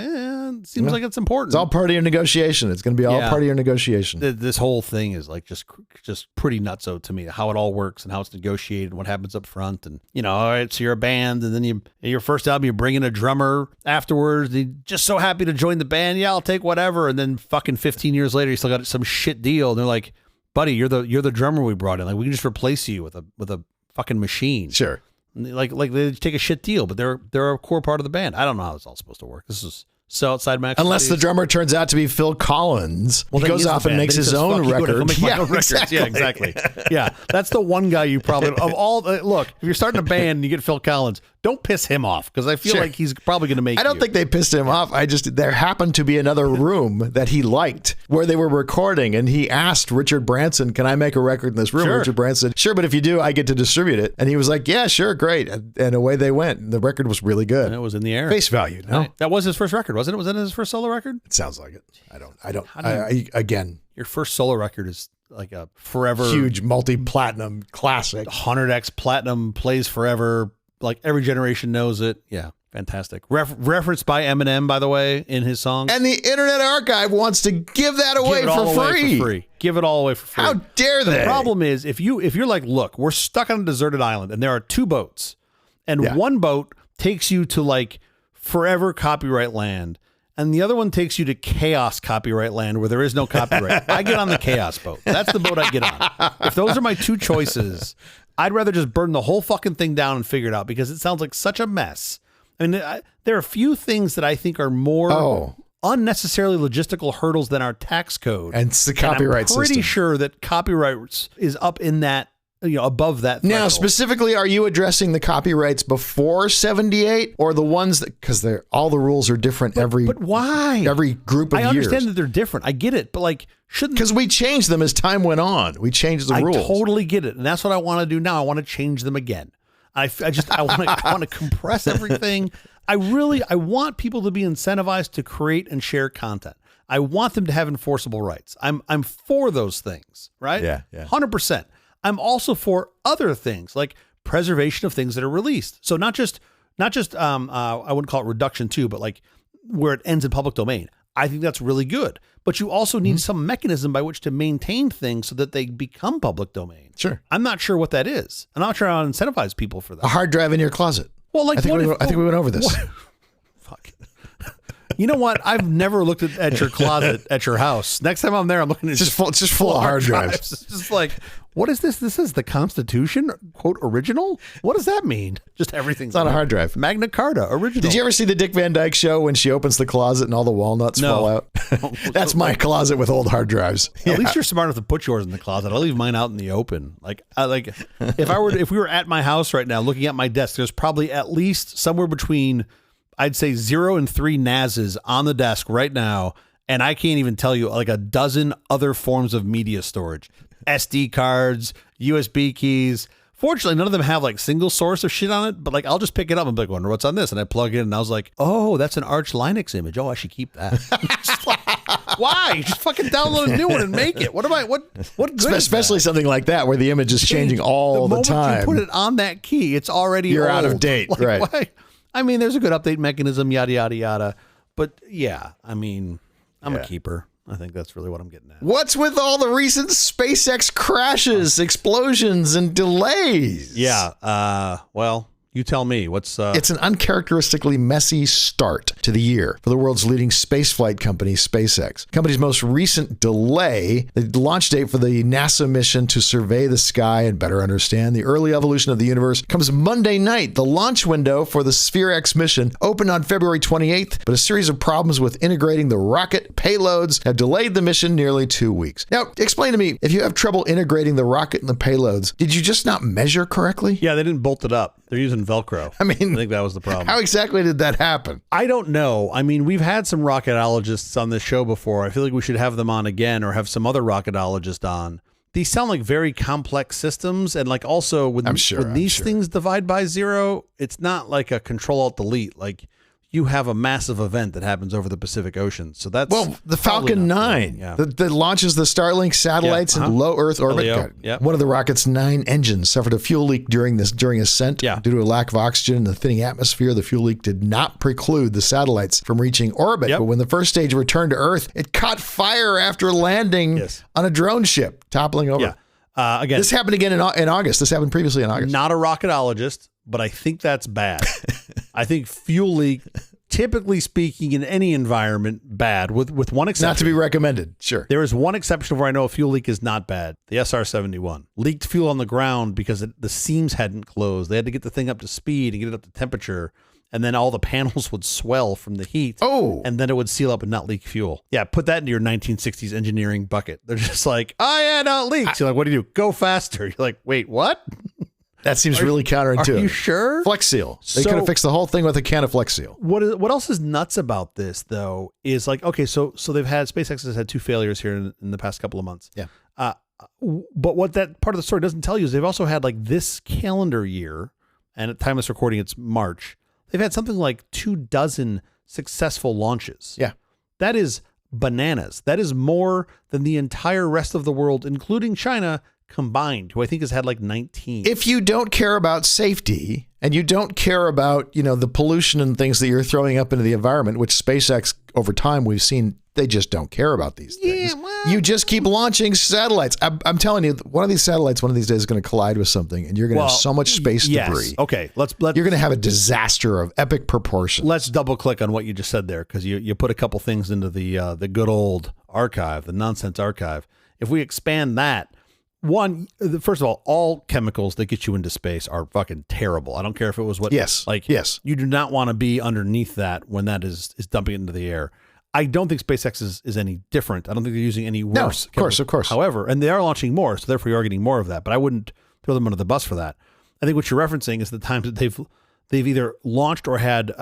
seems like it's important. It's all part of your negotiation. It's going to be all part of your negotiation. This whole thing is like just pretty nutso to me, how it all works and how it's negotiated and what happens up front. And, all right, so you're a band, and then your first album, you bring in a drummer afterwards. You're just so happy to join the band. Yeah, I'll take whatever. And then fucking 15 years later, you still got some shit deal. And they're like, buddy, you're the drummer we brought in. Like, we can just replace you with a fucking machine. Sure. Like they take a shit deal, but they're a core part of the band. I don't know how it's all supposed to work. This is So outside Max. Unless the drummer turns out to be Phil Collins. Well, he goes off and makes his own record. Exactly. Yeah, exactly. Yeah, that's the one guy you probably of all. Look, if you're starting a band and you get Phil Collins, don't piss him off because I feel like he's probably going to make. I don't think they pissed him off. There happened to be another room that he liked where they were recording, and he asked Richard Branson, "Can I make a record in this room?" Sure. Richard Branson said, "Sure, but if you do, I get to distribute it." And he was like, "Yeah, sure, great." And away they went. The record was really good. And it was in the air. Face value. No, that was his first record, wasn't it? Was it his first solo record? It sounds like it. Again, your first solo record is like a forever huge multi-platinum classic. 100x platinum, plays forever. Like every generation knows it. Yeah. Fantastic. Referenced by Eminem, by the way, in his songs. And the Internet Archive wants to give that away for free. Give it all away for free. How dare they? The problem is if you're like, look, we're stuck on a deserted island and there are 2 boats and one boat takes you to like forever copyright land and the other one takes you to chaos copyright land where there is no copyright. I get on the chaos boat. That's the boat I get on. If those are my 2 choices, I'd rather just burn the whole fucking thing down and figure it out because it sounds like such a mess. I mean, there are a few things that I think are more unnecessarily logistical hurdles than our tax code. And it's the copyright system. I'm pretty sure that copyright is up in that, above that threshold. Now, specifically, are you addressing the copyrights before 78 or the ones that, because all the rules are different but why? Every group of years. I understand that they're different. I get it. But like, shouldn't. Because we changed them as time went on. We changed the rules. I totally get it. And that's what I want to do now. I want to change them again. I want to compress everything. I want people to be incentivized to create and share content. I want them to have enforceable rights. I'm for those things, right? Yeah. 100%. I'm also for other things like preservation of things that are released. So not just I wouldn't call it reduction too, but like where it ends in public domain. I think that's really good. But you also need some mechanism by which to maintain things so that they become public domain. Sure. I'm not sure what that is. I'm not sure how to incentivize people for that. A hard drive in your closet. Well, like I think we went over this. Fuck. You know what? I've never looked at your closet at your house. Next time I'm there, I'm looking at it's just full of hard drives. It's just like, what is this? This is the Constitution, quote, original? What does that mean? Just everything. It's on a hard drive. Magna Carta, original. Did you ever see the Dick Van Dyke Show when she opens the closet and all the walnuts fall out? That's my closet with old hard drives. At least you're smart enough to put yours in the closet. I'll leave mine out in the open. If we were at my house right now looking at my desk, there's probably at least somewhere between, I'd say 0 and 3 NASs on the desk right now. And I can't even tell you like a dozen other forms of media storage. SD cards, USB keys. Fortunately, none of them have like single source of shit on it, but like I'll just pick it up and be like, wonder what's on this. And I plug it in and I was like, oh, that's an Arch Linux image. Oh, I should keep that. Just like, why? Just fucking download a new one and make it. What good especially something like that where the image is changing all the time. The moment you put it on that key, it's already You're old. out of date, like, right? Why? I mean, there's a good update mechanism, yada, yada, yada. But yeah, I mean, I'm a keeper. I think that's really what I'm getting at. What's with all the recent SpaceX crashes, explosions, and delays? Yeah. Well, you tell me. It's an uncharacteristically messy start to the year for the world's leading spaceflight company, SpaceX. The company's most recent delay, the launch date for the NASA mission to survey the sky and better understand the early evolution of the universe, comes Monday night. The launch window for the Sphere-X mission opened on February 28th, but a series of problems with integrating the rocket payloads have delayed the mission nearly 2 weeks. Now, explain to me, if you have trouble integrating the rocket and the payloads, did you just not measure correctly? Yeah, they didn't bolt it up. They're using Velcro. I think that was the problem. How exactly did that happen? I don't know. I mean, we've had some rocketologists on this show before. I feel like we should have them on again or have some other rocketologist on. These sound like very complex systems. And like also when these things divide by 0, it's not like a Control-Alt-Delete. Like you have a massive event that happens over the Pacific Ocean. So that's the Falcon 9 that launches the Starlink satellites into low Earth orbit. One of the rocket's 9 engines suffered a fuel leak during ascent due to a lack of oxygen in the thinning atmosphere. The fuel leak did not preclude the satellites from reaching orbit. But when the first stage returned to Earth, it caught fire after landing on a drone ship, toppling over. Again, this happened again in August. This happened previously in August. Not a rocketologist, but I think that's bad. I think fuel leak, typically speaking, in any environment, bad, with one exception. Not to be recommended, sure. There is one exception where I know a fuel leak is not bad. The SR-71. Leaked fuel on the ground because the seams hadn't closed. They had to get the thing up to speed and get it up to temperature. and then all the panels would swell from the heat. Oh. And then it would seal up and not leak fuel. Yeah, put that into your 1960s engineering bucket. They're just like, oh yeah, no, it leaks. You're like, what do you do? Go faster. You're like, wait, what? That seems really counterintuitive. Are you sure? Flex Seal. They could have fixed the whole thing with a can of Flex Seal. What else is nuts about this, though, is like, okay, so they've had, SpaceX has had 2 failures here in the past couple of months. Yeah. But what that part of the story doesn't tell you is they've also had like this calendar year, and at the time of this recording, it's March, they've had something like 24 successful launches. Yeah. That is bananas. That is more than the entire rest of the world, including China, combined, who I think has had like 19. If you don't care about safety and you don't care about, the pollution and things that you're throwing up into the environment, which SpaceX over time we've seen, they just don't care about these things. Yeah, well, you just keep launching satellites. I'm telling you, one of these satellites one of these days is going to collide with something, and you're going to have so much space debris. Okay, let's you're going to have a disaster of epic proportions. Let's double click on what you just said there, because you put a couple things into the good old archive, the nonsense archive. If we expand that, first of all chemicals that get you into space are fucking terrible. I don't care if it was what. Yes. Yes. You do not want to be underneath that when that is dumping it into the air. I don't think SpaceX is any different. I don't think they're using any worse. No, of course. However, and they are launching more, so therefore you are getting more of that. But I wouldn't throw them under the bus for that. I think what you're referencing is the times that they've either launched or had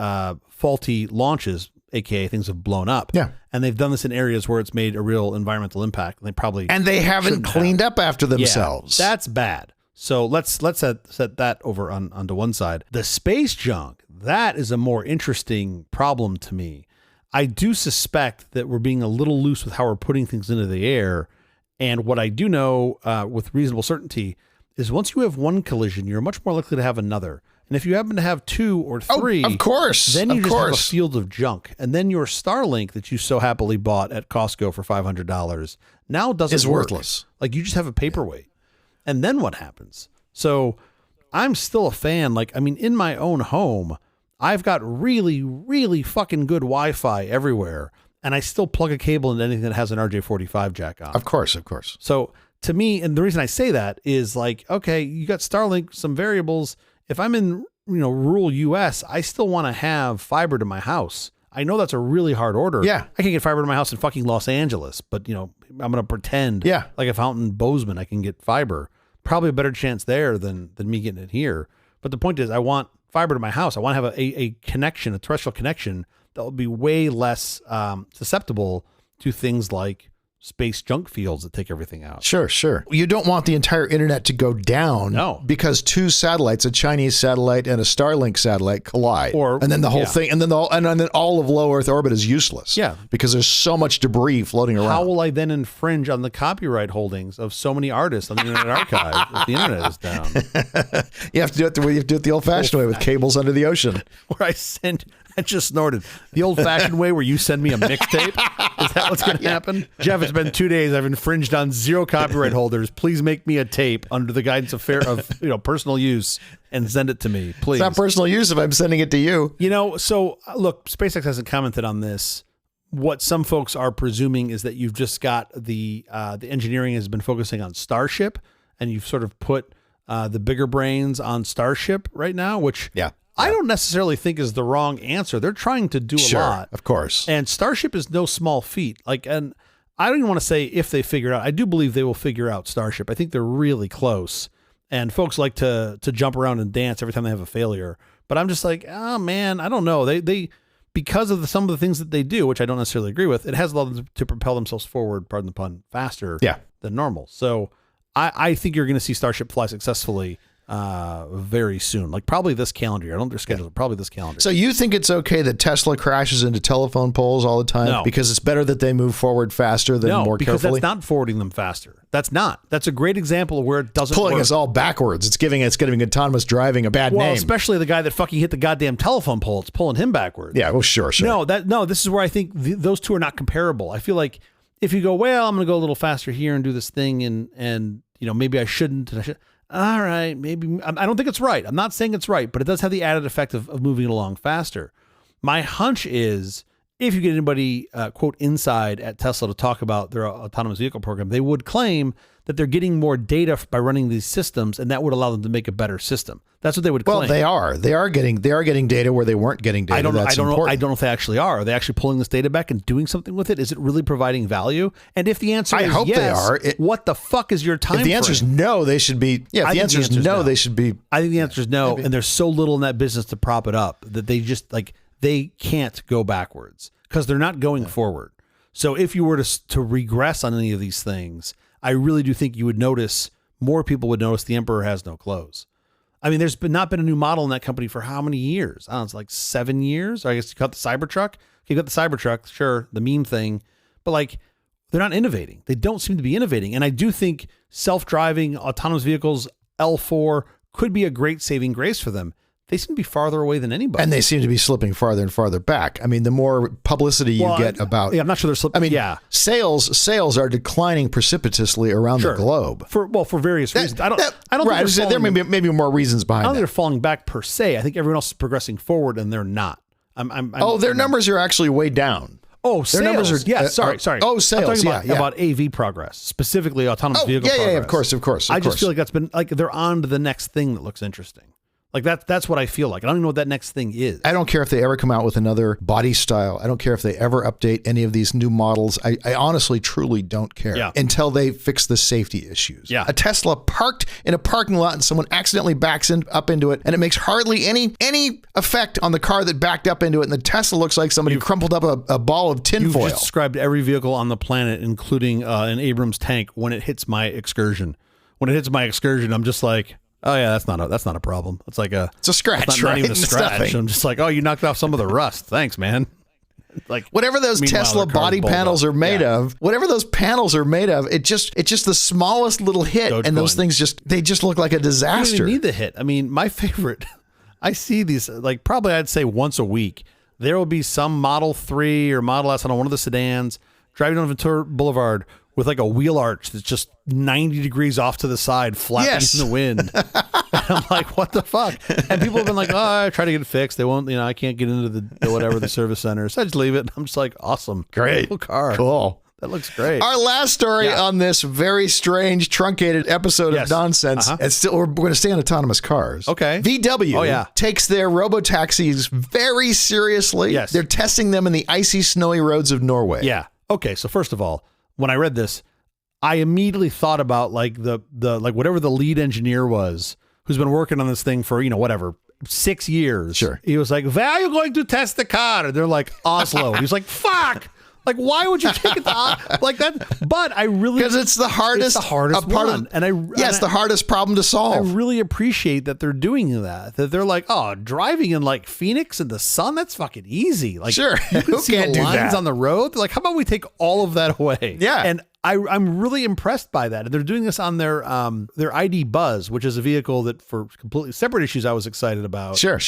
faulty launches, aka things have blown up. Yeah. And they've done this in areas where it's made a real environmental impact. And they haven't cleaned up after themselves. Yeah, that's bad. So let's set that over onto one side. The space junk, that is a more interesting problem to me. I do suspect that we're being a little loose with how we're putting things into the air. And what I do know with reasonable certainty is once you have one collision, you're much more likely to have another. And if you happen to have 2 or 3, of course, then you just have a field of junk. And then your Starlink that you so happily bought at Costco for $500 now doesn't work. Worthless. Like you just have a paperweight. And then what happens? So I'm still a fan. Like, I mean, in my own home, I've got really, really fucking good Wi-Fi everywhere, and I still plug a cable into anything that has an RJ45 jack on. Of course. So to me, and the reason I say that is like, okay, you got Starlink, some variables. If I'm in, rural US, I still want to have fiber to my house. I know that's a really hard order. Yeah. I can get fiber to my house in fucking Los Angeles, but I'm going to pretend like if out in Bozeman, I can get fiber. Probably a better chance there than me getting it here. But the point is, I want fiber to my house. I want to have a connection, a terrestrial connection that will be way less susceptible to things like space junk fields that take everything out. Sure. You don't want the entire internet to go down. No. Because 2 satellites, a Chinese satellite and a Starlink satellite, collide. And then the whole thing, and then all of low Earth orbit is useless. Yeah. Because there's so much debris floating around. How will I then infringe on the copyright holdings of so many artists on the Internet Archive if the internet is down? You have to do it the old-fashioned way with cables under the ocean. Where I just snorted. The old-fashioned way where you send me a mixtape? Is that what's going to happen? Jeff, it's been 2 days. I've infringed on 0 copyright holders. Please make me a tape under the guidance of personal use and send it to me, please. It's not personal use if I'm sending it to you. So look, SpaceX hasn't commented on this. What some folks are presuming is that you've just got the engineering has been focusing on Starship, and you've sort of put the bigger brains on Starship right now, which I don't necessarily think is the wrong answer. They're trying to do a lot. Of course. And Starship is no small feat. And I don't even want to say if they figure it out. I do believe they will figure out Starship. I think they're really close. And folks like to jump around and dance every time they have a failure. But I'm just like, oh man, I don't know. They because of some of the things that they do, which I don't necessarily agree with, it has allowed them to propel themselves forward, pardon the pun, faster than normal. So I think you're going to see Starship fly successfully very soon, like probably this calendar year. I don't know their schedule, probably this calendar. So you think it's okay that Tesla crashes into telephone poles all the time? No. Because it's better that they move forward faster than more carefully? No, because that's not forwarding them faster. That's a great example of where it doesn't pulling work. us all backwards. It's giving autonomous driving a bad name. Especially the guy that fucking hit the goddamn telephone pole. It's pulling him backwards. Yeah, well, sure. No, this is where I think those two are not comparable. I feel like if you go, well, I'm going to go a little faster here and do this thing and maybe I shouldn't. All right, maybe. I don't think it's right. I'm not saying it's right, but it does have the added effect of moving it along faster. My hunch is if you get anybody, quote, inside at Tesla to talk about their autonomous vehicle program, they would claim that they're getting more data by running these systems, and that would allow them to make a better system. That's what they would claim. Well, they are getting data where they weren't getting data. I don't know if they actually are. Are they actually pulling this data back and doing something with it? Is it really providing value? And if the answer is yes, they are. What the fuck is your time frame? If the answer is no, they should be. Yeah, if the answer is no, they should be. I think the answer is no, maybe. And there's so little in that business to prop it up that they just they can't go backwards because they're not going forward. So if you were to regress on any of these things, I really do think you would notice, more people would notice the emperor has no clothes. I mean, there's not been a new model in that company for how many years? I don't know, it's like 7 years. I guess you got the Cybertruck. You got the Cybertruck, sure, the meme thing. But they're not innovating. They don't seem to be innovating. And I do think self-driving, autonomous vehicles, L4 could be a great saving grace for them. They seem to be farther away than anybody. And they seem to be slipping farther and farther back. I mean, the more publicity you get about... Yeah, I'm not sure they're slipping. I mean, sales are declining precipitously around the globe. For various reasons. I don't think there may be more reasons behind I don't think they're falling back per se. I think everyone else is progressing forward, and they're not. Their numbers are actually way down. Oh, their numbers are sorry. Oh, sales. I'm talking about AV progress, specifically autonomous vehicle progress. Yeah, of course. I just feel like that's been they're on to the next thing that looks interesting. That's what I feel like. I don't even know what that next thing is. I don't care if they ever come out with another body style. I don't care if they ever update any of these new models. I honestly, truly don't care until they fix the safety issues. Yeah. A Tesla parked in a parking lot and someone accidentally backs up into it, and it makes hardly any effect on the car that backed up into it. And the Tesla looks like somebody crumpled up a ball of tinfoil. You've just described every vehicle on the planet, including an Abrams tank, when it hits my Excursion. When it hits my Excursion, I'm just like... Oh yeah, that's not a problem. It's it's a scratch, not even a scratch. I'm just like, oh, you knocked off some of the rust. Thanks, man. Whatever those Tesla body panels are made of, whatever those panels are made of, it's just the smallest little hit, and those things they just look like a disaster. You don't even need the hit. I mean, my favorite. I see these probably I'd say once a week. There will be some Model 3 or Model S on one of the sedans driving on Ventura Boulevard with a wheel arch that's just 90 degrees off to the side, flapping in the wind. And I'm like, what the fuck? And people have been like, oh, I try to get it fixed. They won't, I can't get into the service center. So I just leave it. I'm just like, awesome. Great. Cool car. Cool. That looks great. Our last story on this very strange, truncated episode of nonsense. And still, we're going to stay on autonomous cars. Okay. VW takes their robotaxis very seriously. Yes. They're testing them in the icy, snowy roads of Norway. Yeah. Okay. So first of all, when I read this, I immediately thought about the whatever the lead engineer was, who's been working on this thing for 6 years. Sure. He was like, "Where are you going to test the car?" And they're like, "Oslo." He's like, "Fuck." Why would you take it to like that? But I really, because it's the hardest one. It's the hardest problem to solve. I really appreciate that they're doing that. That they're like, oh, driving in Phoenix in the sun, that's fucking easy. Sure, you can see the lines on the road. They're like, how about we take all of that away? Yeah, and I'm really impressed by that. And they're doing this on their ID Buzz, which is a vehicle that, for completely separate issues, I was excited about. Sure.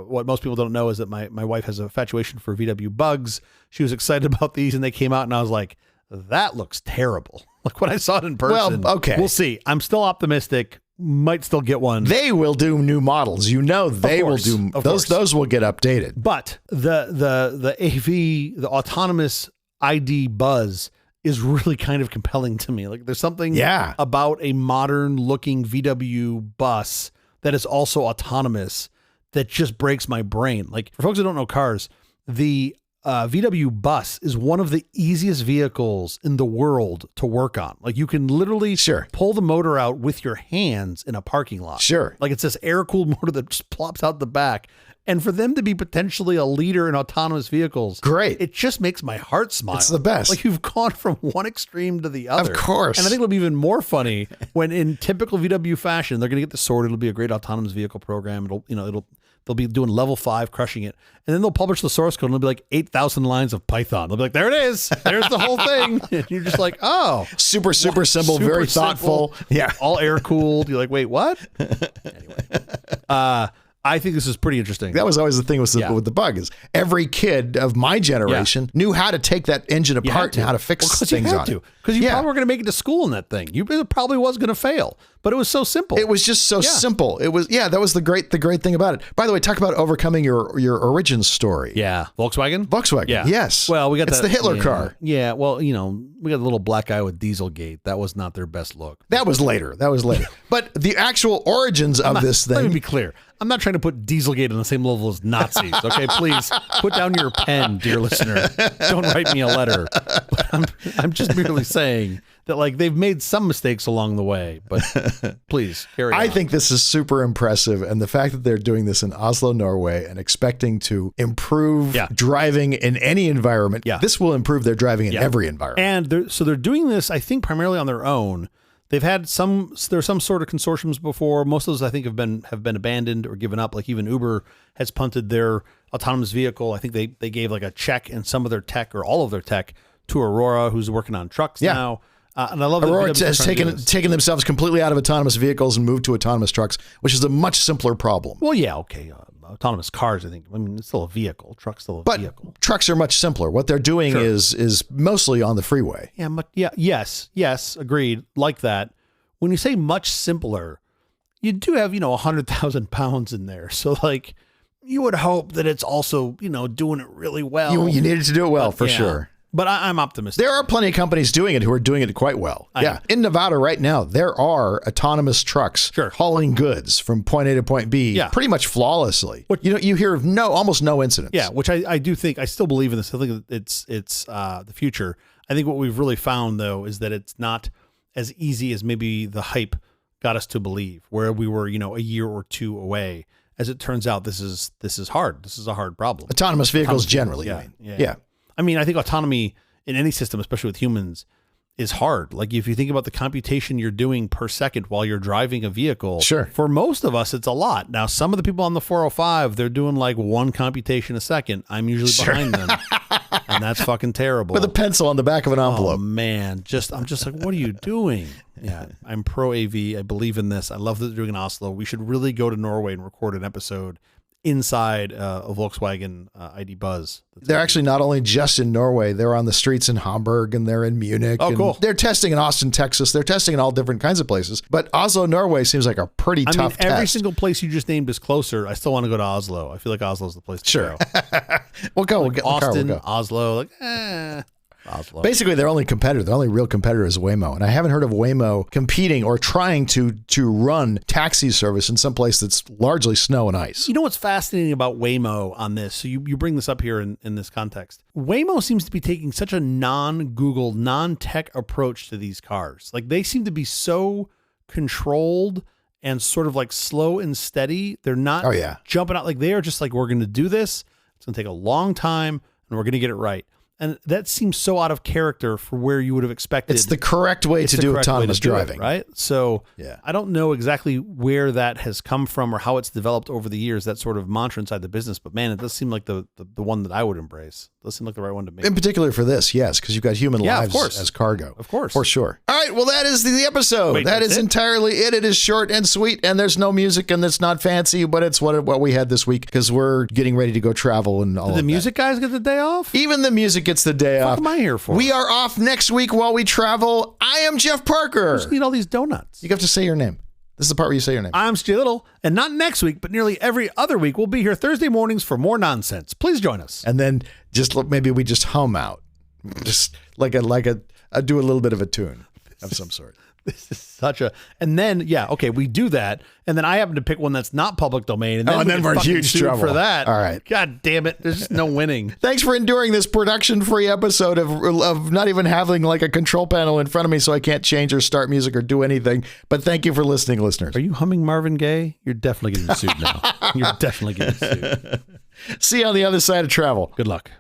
What most people don't know is that my wife has a infatuation for VW Bugs. She was excited about these, and they came out, and I was like, that looks terrible. When I saw it in person. Well, okay. We'll see. I'm still optimistic. Might still get one. They will do new models. They will do those. Those will get updated. But the AV, the autonomous ID Buzz, is really kind of compelling to me. There's something about a modern looking VW bus that is also autonomous that just breaks my brain. For folks who don't know cars, the VW bus is one of the easiest vehicles in the world to work on. You can literally pull the motor out with your hands in a parking lot. Sure. It's this air-cooled motor that just plops out the back. And for them to be potentially a leader in autonomous vehicles, great. It just makes my heart smile. It's the best. You've gone from one extreme to the other. Of course. And I think it'll be even more funny when, in typical VW fashion, they're going to get the sword. It'll be a great autonomous vehicle program. They'll be doing level 5, crushing it. And then they'll publish the source code and it'll be 8,000 lines of Python. They'll be like, there it is. There's the whole thing. And you're just like, oh. Super simple, very thoughtful. Yeah. All air cooled. You're like, wait, what? Anyway. I think this is pretty interesting. That was always the thing with the bug is every kid of my generation knew how to take that engine apart and how to fix things on it. Because you probably were going to make it to school in that thing. It probably was going to fail, but it was so simple. It was just so simple. It was, that was the great thing about it. By the way, talk about overcoming your origin story. Yeah. Volkswagen? Yeah. Yes. Well, it's the Hitler car. Yeah. Well, we got the little black guy with Dieselgate. That was not their best look. That was later. But the actual origins of this thing. Let me be clear. I'm not trying to put Dieselgate on the same level as Nazis. Okay, please put down your pen, dear listener. Don't write me a letter. But I'm just merely saying that they've made some mistakes along the way. But please carry on. I think this is super impressive, and the fact that they're doing this in Oslo, Norway, and expecting to improve driving in any environment. This will improve their driving in every environment. And they're doing this, I think, primarily on their own. They've had there's some sort of consortiums before. Most of those I think have been abandoned or given up. Like even Uber has punted their autonomous vehicle. I think they gave a check and some of their tech or all of their tech to Aurora, who's working on trucks now. And I love that Aurora has taken themselves completely out of autonomous vehicles and moved to autonomous trucks, which is a much simpler problem. Well, yeah, okay. Autonomous cars, I think. I mean, it's still a vehicle. Truck's still a vehicle. But trucks are much simpler. What they're doing is mostly on the freeway. Yes, agreed. Like that. When you say much simpler, you do have 100,000 pounds in there. So you would hope that it's also doing it really well. You needed to do it well for sure. But I'm optimistic. There are plenty of companies doing it who are doing it quite well. In Nevada right now, there are autonomous trucks hauling goods from point A to point B pretty much flawlessly. You hear of almost no incidents. Yeah, which I do think, I still believe in this. I think it's the future. I think what we've really found, though, is that it's not as easy as maybe the hype got us to believe, where we were, a year or two away. As it turns out, this is hard. This is a hard problem. Autonomous vehicles generally. Yeah. I mean, I think autonomy in any system, especially with humans, is hard. If you think about the computation you're doing per second while you're driving a vehicle, for most of us, it's a lot. Now, some of the people on the 405, they're doing one computation a second. I'm usually behind them. And that's fucking terrible. With a pencil on the back of an envelope. Oh, man. I'm just what are you doing? Yeah, I'm pro AV. I believe in this. I love that they're doing in Oslo. We should really go to Norway and record an episode inside a Volkswagen ID Buzz. They're actually not only just in Norway, they're on the streets in Hamburg and they're in Munich. Oh, cool. They're testing in Austin, Texas. They're testing in all different kinds of places. But Oslo, Norway seems like a pretty tough test. Every single place you just named is closer. I still want to go to Oslo. I feel like Oslo's the place to go. We'll go. We'll get Austin, Oslo, Oslo. Basically, their only real competitor is Waymo. And I haven't heard of Waymo competing or trying to run taxi service in some place that's largely snow and ice. You know what's fascinating about Waymo on this? So you bring this up here in this context. Waymo seems to be taking such a non-Google, non-tech approach to these cars. They seem to be so controlled and sort of slow and steady. They're not jumping out. They are just we're going to do this. It's going to take a long time and we're going to get it right. And that seems so out of character for where you would have expected. It's the correct way to do autonomous driving. Right? So I don't know exactly where that has come from or how it's developed over the years, that sort of mantra inside the business. But man, it does seem like the one that I would embrace. It does seem like the right one to me. In particular for this, yes, because you've got human lives as cargo. Of course. For sure. All right, well, that is the episode. That is entirely it. It is short and sweet, and there's no music, and it's not fancy, but it's what we had this week because we're getting ready to go travel and all of that. Did the music guys get the day off? Even the music gets the day off. What am I here for? We are off next week while we travel. I am Jeff Parker. I just need all these donuts. You have to say your name. This is the part where you say your name. I'm Stu Little, and not next week, but nearly every other week, we'll be here Thursday mornings for more nonsense. Please join us. And then maybe we just hum out, just do a little bit of a tune of some sort. This is such a, and then, we do that. And then I happen to pick one that's not public domain. And then, we're in huge trouble for that. All right. God damn it. There's just no winning. Thanks for enduring this production-free episode of not even having a control panel in front of me so I can't change or start music or do anything. But thank you for listening, listeners. Are you humming Marvin Gaye? You're definitely getting sued now. You're definitely getting sued. See you on the other side of travel. Good luck.